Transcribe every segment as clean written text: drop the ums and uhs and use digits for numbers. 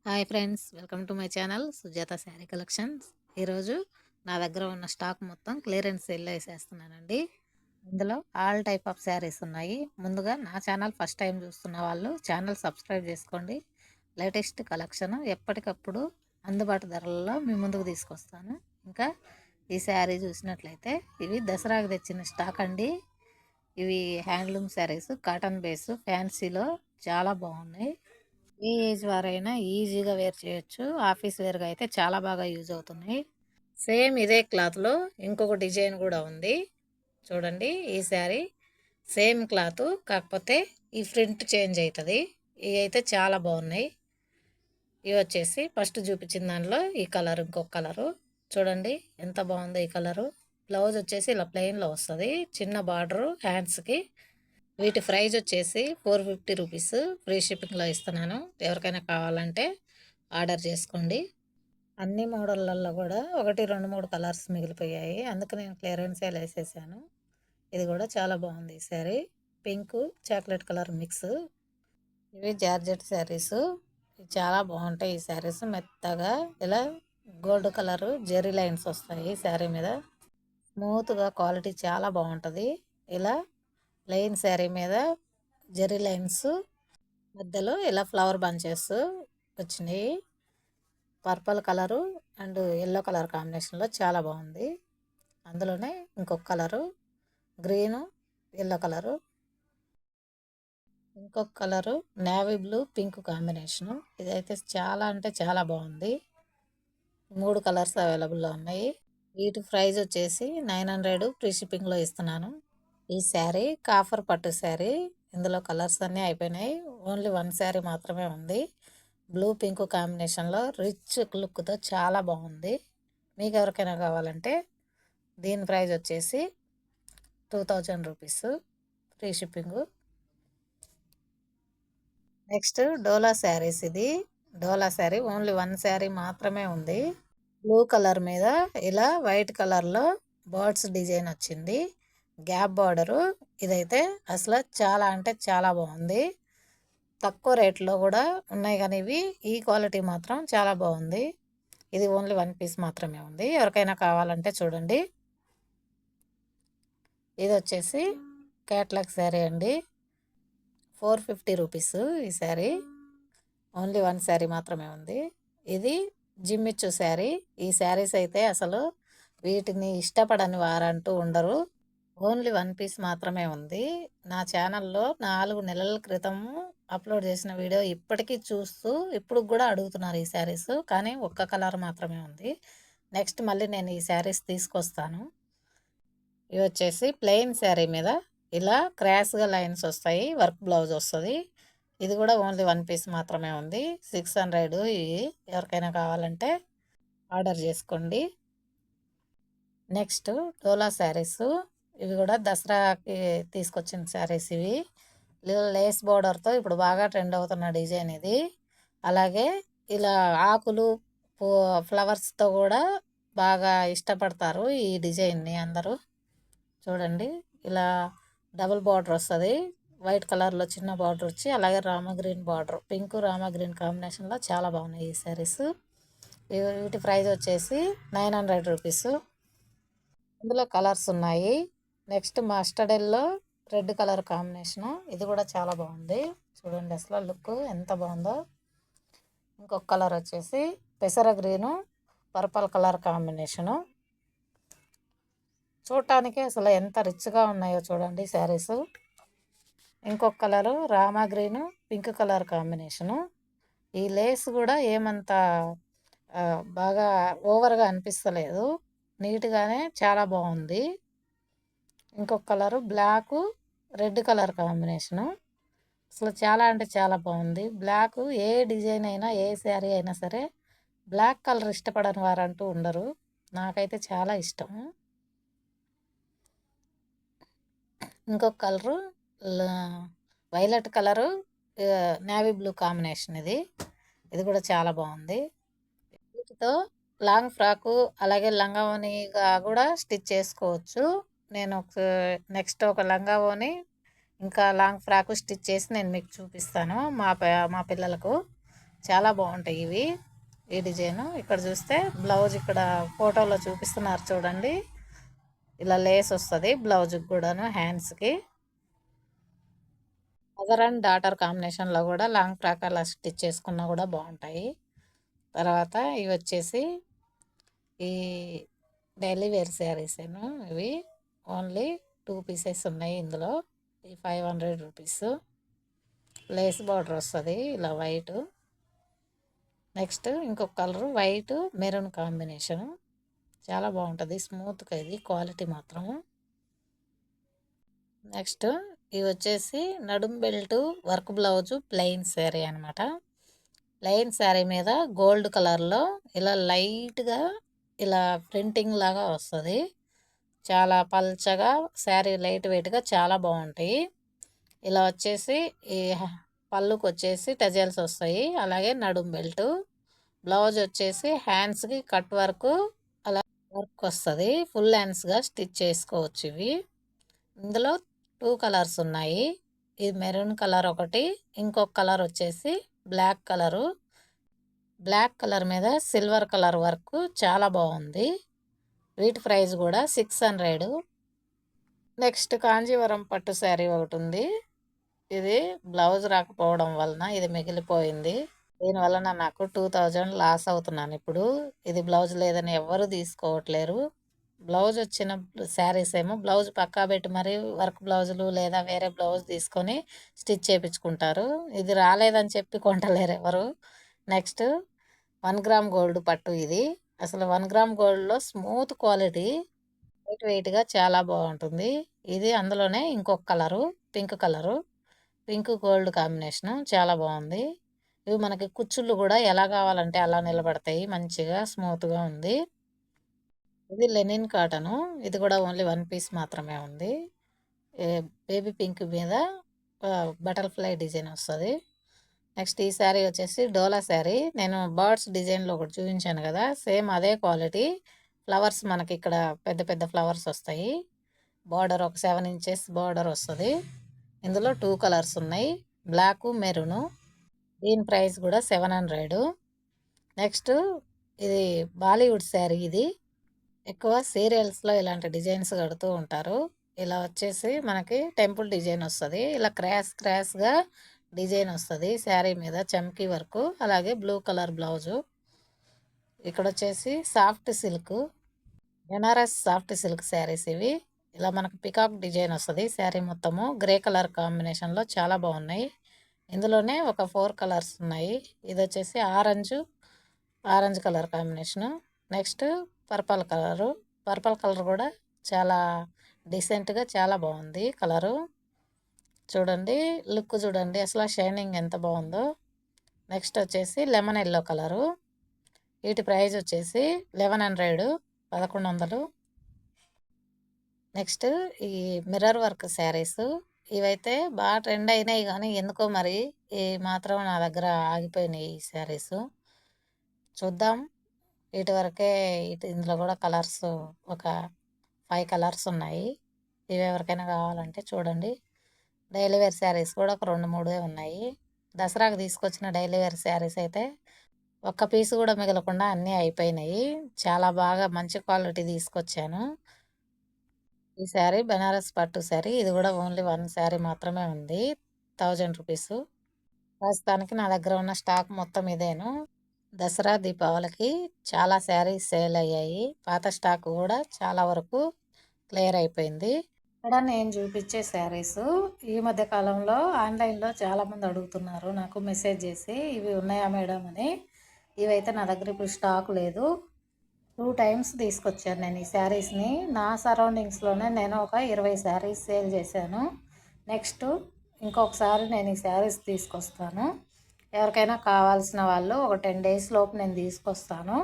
Hi friends, welcome to my channel Sujatha sari collections. ఈరోజు నా దగ్గర ఉన్న స్టాక్ మొత్తం క్లియరెన్స్ సేల్లో వేసేస్తున్నానండి. ఇందులో ఆల్ టైప్ ఆఫ్ శారీస్ ఉన్నాయి. ముందుగా నా ఛానల్ ఫస్ట్ టైం చూస్తున్న వాళ్ళు ఛానల్ సబ్స్క్రైబ్ చేసుకోండి. లేటెస్ట్ కలెక్షన్ ఎప్పటికప్పుడు అందుబాటు ధరలలో మీ ముందుకు తీసుకొస్తాను. ఇంకా ఈ శారీ చూసినట్లయితే ఇవి దసరాకు తెచ్చిన స్టాక్ అండి. ఇవి హ్యాండ్లూమ్ శారీస్, కాటన్ బేస్, ఫ్యాన్సీలో చాలా బాగున్నాయి. ఏ ఏజ్ వారైనా ఈజీగా వేర్ చేయొచ్చు. ఆఫీస్ వేర్గా అయితే చాలా బాగా యూజ్ అవుతున్నాయి. సేమ్ ఇదే క్లాత్లో ఇంకొక డిజైన్ కూడా ఉంది. చూడండి, ఈ శారీ సేమ్ క్లాత్, కాకపోతే ఈ ప్రింట్ చేంజ్ అవుతుంది. ఇవి అయితే చాలా బాగున్నాయి. ఇవి వచ్చేసి ఫస్ట్ చూపించిన దానిలో ఈ కలర్, ఇంకొక కలరు చూడండి ఎంత బాగుందో. ఈ కలరు బ్లౌజ్ వచ్చేసి ఇలా ప్లెయిన్లో వస్తుంది, చిన్న బార్డరు హ్యాండ్స్కి. వీటి ప్రైజ్ వచ్చేసి 450 రూపీస్. ఫ్రీ షిప్పింగ్లో ఇస్తున్నాను. ఎవరికైనా కావాలంటే ఆర్డర్ చేసుకోండి. అన్ని మోడళ్ళల్లో కూడా 1, 2, 3 కలర్స్ మిగిలిపోయాయి, అందుకు నేను క్లియరెన్స్ సేల్ వేసేసాను. ఇది కూడా చాలా బాగుంది ఈ sari. Pink chocolate colour mix. ఇవి జార్జెట్ శారీస్. ఇవి చాలా బాగుంటాయి. ఈ శారీస్ మెత్తగా ఇలా గోల్డ్ కలర్ జెరీ లైన్స్ వస్తాయి ఈ శారీ మీద. స్మూత్గా క్వాలిటీ చాలా బాగుంటుంది. ఇలా ప్లెయిన్ శారీ మీద జెరీ లైన్స్, మధ్యలో ఇలా ఫ్లవర్ బంచెస్ వచ్చినాయి. Purple colour and yellow colour కాంబినేషన్లో చాలా బాగుంది. అందులోనే ఇంకొక కలరు గ్రీను, ఎల్లో కలరు, ఇంకొక colour navy blue pink combination. ఇదైతే చాలా అంటే చాలా బాగుంది. 3 కలర్స్ అవైలబుల్లో ఉన్నాయి. వీటి ప్రైజ్ వచ్చేసి 900 ఫ్రీ షిప్పింగ్లో ఇస్తున్నాను. ఈ శారీ కాఫర్ పట్టు శారీ. ఇందులో కలర్స్ అన్నీ అయిపోయినాయి. ఓన్లీ 1 శారీ మాత్రమే ఉంది. బ్లూ పింక్ కాంబినేషన్లో రిచ్ లుక్తో చాలా బాగుంది. మీకు ఎవరికైనా కావాలంటే దీని ప్రైజ్ వచ్చేసి 2000 రూపీస్ ఫ్రీ షిప్పింగు. నెక్స్ట్ డోలా శారీస్. ఇది డోలా శారీ ఓన్లీ 1 శారీ మాత్రమే ఉంది. బ్లూ కలర్ మీద ఇలా వైట్ కలర్లో బర్డ్స్ డిజైన్ వచ్చింది, గ్యాప్ బార్డరు. ఇదైతే అసలు చాలా అంటే చాలా బాగుంది. తక్కువ రేట్లో కూడా ఉన్నాయి, కానీ ఇవి ఈ క్వాలిటీ మాత్రం చాలా బాగుంది. ఇది ఓన్లీ 1 పీస్ మాత్రమే ఉంది. ఎవరికైనా కావాలంటే చూడండి. ఇది వచ్చేసి క్యాట్లాగ్ శారీ అండి. 450 రూపీస్ ఈ శారీ. ఓన్లీ 1 శారీ మాత్రమే ఉంది. ఇది జిమ్మిచ్చు శారీ. ఈ శారీస్ అయితే అసలు వీటిని ఇష్టపడని వారంటూ ఉండరు. ఓన్లీ 1 పీస్ మాత్రమే ఉంది. నా ఛానల్లో 4 నెలల క్రితము అప్లోడ్ చేసిన వీడియో ఇప్పటికీ చూస్తూ ఇప్పుడు కూడా అడుగుతున్నారు ఈ శారీస్, కానీ ఒక్క కలర్ మాత్రమే ఉంది. నెక్స్ట్ మళ్ళీ నేను ఈ శారీస్ తీసుకొస్తాను. ఇవి వచ్చేసి ప్లెయిన్ శారీ మీద ఇలా క్రాస్గా లైన్స్ వస్తాయి, వర్క్ బ్లౌజ్ వస్తుంది. ఇది కూడా ఓన్లీ 1 పీస్ మాత్రమే ఉంది. 600. ఇవి ఎవరికైనా కావాలంటే ఆర్డర్ చేసుకోండి. నెక్స్ట్ డోలా శారీస్. ఇవి కూడా దసరాకి తీసుకొచ్చిన శారీస్. ఇవి లేస్ బోర్డర్తో ఇప్పుడు బాగా ట్రెండ్ అవుతున్న డిజైన్ ఇది. అలాగే ఇలా ఆకులు ఫ్లవర్స్తో కూడా బాగా ఇష్టపడతారు ఈ డిజైన్ని అందరూ. చూడండి, ఇలా డబుల్ బార్డర్ వస్తుంది, వైట్ కలర్లో చిన్న బార్డర్ వచ్చి, అలాగే Rama green border, pink Rama green కాంబినేషన్లో చాలా బాగున్నాయి ఈ శారీస్. వీటి ప్రైస్ వచ్చేసి 900 రూపీస్. ఇందులో కలర్స్ ఉన్నాయి. Next mustard yellow red colour combination. ఇది కూడా చాలా బాగుంది. చూడండి అసలు లుక్ ఎంత బాగుందో. ఇంకొక కలర్ వచ్చేసి పెసర గ్రీను పర్పల్ కలర్ కాంబినేషను. చూడటానికి అసలు ఎంత రిచ్గా ఉన్నాయో చూడండి శారీస్. ఇంకొక కలరు రామా గ్రీను పింక్ కలర్ కాంబినేషను. ఈ లేస్ కూడా ఏమంత బాగా ఓవర్గా అనిపిస్తలేదు, నీట్గానే చాలా బాగుంది. ఇంకొక colour black red colour combination. అసలు చాలా అంటే చాలా బాగుంది. బ్లాక్ ఏ డిజైన్ అయినా, ఏ శారీ అయినా సరే బ్లాక్ కలర్ ఇష్టపడని వారంటూ ఉండరు. నాకైతే చాలా ఇష్టం. ఇంకొక colour violet colour navy blue combination. ఇది కూడా చాలా బాగుంది. వీటితో లాంగ్ ఫ్రాకు అలాగే లంగావోనిగా కూడా స్టిచ్ చేసుకోవచ్చు. నేను నెక్స్ట్ ఒక లంగావోని ఇంకా లాంగ్ ఫ్రాకు స్టిచ్ చేసి నేను మీకు చూపిస్తాను మా పిల్లలకు. చాలా బాగుంటాయి ఇవి. ఈ డిజైన్ ఇక్కడ చూస్తే బ్లౌజ్ ఇక్కడ ఫోటోలో చూపిస్తున్నారు చూడండి, ఇలా లేస్ వస్తుంది బ్లౌజ్కి కూడాను, హ్యాండ్స్కి. మదర్ అండ్ డాటర్ కాంబినేషన్లో కూడా లాంగ్ ఫ్రాక్ అలా స్టిచ్ చేసుకున్నా కూడా బాగుంటాయి. తర్వాత ఇవి వచ్చేసి ఈ డైలీ వేర్ శారీసేను. ఇవి ఓన్లీ 2 పీసెస్ ఉన్నాయి ఇందులో. ఈ 500 రూపీస్. లేస్ బార్డర్ వస్తుంది ఇలా వైట్. నెక్స్ట్ ఇంకొక కలరు వైట్ మెరూన్ కాంబినేషను. చాలా బాగుంటుంది, స్మూత్గా ఇది క్వాలిటీ మాత్రము. నెక్స్ట్ ఇవి వచ్చేసి నడుం belt work blouse plain sari అనమాట. ప్లెయిన్ శారీ మీద గోల్డ్ కలర్లో ఇలా లైట్గా ఇలా ప్రింటింగ్ లాగా వస్తుంది. చాలా పల్చగా శారీ లైట్ వెయిట్గా చాలా బాగుంటాయి. ఇలా వచ్చేసి ఈ పళ్ళుకి వచ్చేసి టజల్స్ వస్తాయి, అలాగే నడుం బెల్ట్. బ్లౌజ్ వచ్చేసి హ్యాండ్స్కి కట్ వర్క్ అలా వర్క్ వస్తుంది. ఫుల్ హ్యాండ్స్గా స్టిచ్ చేసుకోవచ్చు ఇవి. ఇందులో 2 కలర్స్ ఉన్నాయి. ఇది మెరూన్ కలర్ ఒకటి, ఇంకొక కలర్ వచ్చేసి బ్లాక్ కలరు. బ్లాక్ కలర్ మీద సిల్వర్ కలర్ వర్క్ చాలా బాగుంది. వీటి ప్రైస్ కూడా 600. నెక్స్ట్ కాంజీవరం పట్టు శారీ ఒకటి ఉంది. ఇది బ్లౌజ్ రాకపోవడం వలన ఇది మిగిలిపోయింది. దీనివలన నాకు 2000 లాస్ అవుతున్నాను ఇప్పుడు. ఇది బ్లౌజ్ లేదని ఎవ్వరు తీసుకోవట్లేరు. బ్లౌజ్ వచ్చిన శారీస్ ఏమో బ్లౌజ్ పక్కా పెట్టి మరి వర్క్ బ్లౌజులు లేదా వేరే బ్లౌజ్ తీసుకొని స్టిచ్ చేయించుకుంటారు. ఇది రాలేదని చెప్పి కొంటలేరు ఎవరు. నెక్స్ట్ 1 గ్రామ్ గోల్డ్ పట్టు ఇది. అసలు 1 గ్రామ్ గోల్డ్లో స్మూత్ క్వాలిటీ, లైట్ వెయిట్గా చాలా బాగుంటుంది. ఇది అందులోనే ఇంకొక colour pink colour, pink gold combination చాలా బాగుంది. ఇవి మనకి కుచ్చుళ్ళు కూడా ఎలా కావాలంటే అలా నిలబడతాయి, మంచిగా స్మూత్గా ఉంది. ఇది లెనిన్ కాటను. ఇది కూడా ఓన్లీ 1 పీస్ మాత్రమే ఉంది. బేబీ పింక్ మీద బటర్ఫ్లై డిజైన్ వస్తుంది. నెక్స్ట్ ఈ శారీ వచ్చేసి డోలా శారీ. నేను బర్డ్స్ డిజైన్లో ఒకటి చూపించాను కదా, సేమ్ అదే క్వాలిటీ. ఫ్లవర్స్ మనకి ఇక్కడ పెద్ద పెద్ద ఫ్లవర్స్ వస్తాయి. బార్డర్ ఒక 7 ఇంచెస్ బార్డర్ వస్తుంది. ఇందులో 2 కలర్స్ ఉన్నాయి, బ్లాక్ మెరూను. దీని ప్రైస్ కూడా 700. నెక్స్ట్ ఇది బాలీవుడ్ శారీ. ఇది ఎక్కువ సీరియల్స్లో ఇలాంటి డిజైన్స్ కడుతూ ఉంటారు. ఇలా వచ్చేసి మనకి టెంపుల్ డిజైన్ వస్తుంది, ఇలా క్రాస్గా డిజైన్ వస్తుంది శారీ మీద, చమ్కీ వర్క్, అలాగే బ్లూ కలర్ బ్లౌజు. ఇక్కడ వచ్చేసి soft silk, Banaras soft silk saris ఇవి. ఇలా మనకు పికాక్ డిజైన్ వస్తుంది శారీ మొత్తము, గ్రే కలర్ కాంబినేషన్లో చాలా బాగున్నాయి. ఇందులోనే ఒక 4 కలర్స్ ఉన్నాయి. ఇది వచ్చేసి orange colour combination. Next purple colour కూడా చాలా డీసెంట్గా చాలా బాగుంది కలరు. చూడండి లుక్ చూడండి అసలు షైనింగ్ ఎంత బాగుందో. నెక్స్ట్ వచ్చేసి లెమన్ ఎల్లో కలరు. వీటి ప్రైస్ వచ్చేసి 1100. నెక్స్ట్ ఈ మిర్రర్ వర్క్ శారీస్. ఇవైతే బాగా ట్రెండ్ అయినాయి, కానీ ఎందుకో మరి ఈ మాత్రం నా దగ్గర ఆగిపోయినాయి ఈ శారీస్. చూద్దాం. వీటి వరకే. ఇందులో కూడా కలర్స్ ఒక 5 కలర్స్ ఉన్నాయి. ఇవి ఎవరికైనా కావాలంటే చూడండి. డైలీ వేర్ శారీస్ కూడా ఒక 2-3 ఉన్నాయి. దసరాకు తీసుకొచ్చిన డైలీ వేర్ శారీస్ అయితే ఒక్క పీస్ కూడా మిగలకుండా అన్నీ అయిపోయినాయి. చాలా బాగా మంచి క్వాలిటీ తీసుకొచ్చాను. ఈ శారీ బెనారస్ పట్టు శారీ. ఇది కూడా ఓన్లీ 1 శారీ మాత్రమే ఉంది, 1000 రూపీస్. ప్రస్తుతానికి నా దగ్గర ఉన్న స్టాక్ మొత్తం ఇదేను. దసరా దీపావళికి చాలా శారీస్ సేల్ అయ్యాయి. పాత స్టాక్ కూడా చాలా వరకు క్లియర్ అయిపోయింది. ఇక్కడ నేను చూపించే శారీస్ ఈ మధ్య కాలంలో ఆన్లైన్లో చాలామంది అడుగుతున్నారు నాకు మెసేజ్ చేసి, ఇవి ఉన్నాయా మేడం అని. ఇవైతే నా దగ్గర ఇప్పుడు స్టాక్ లేదు. 2 టైమ్స్ తీసుకొచ్చాను నేను ఈ శారీస్ని. నా సరౌండింగ్స్లోనే నేను ఒక 20 శారీస్ సేల్ చేశాను. నెక్స్ట్ ఇంకొకసారి నేను ఈ శారీస్ తీసుకొస్తాను. ఎవరికైనా కావాల్సిన వాళ్ళు ఒక 10 డేస్ లోపు నేను తీసుకొస్తాను.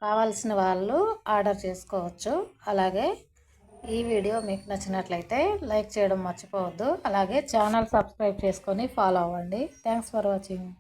కావాల్సిన వాళ్ళు ఆర్డర్ చేసుకోవచ్చు. అలాగే ఈ వీడియో మీకు నచ్చినట్లయితే లైక్ చేయడం మర్చిపోవద్దు. అలాగే ఛానల్ సబ్స్క్రైబ్ చేసుకొని ఫాలో అవ్వండి. Thanks for watching.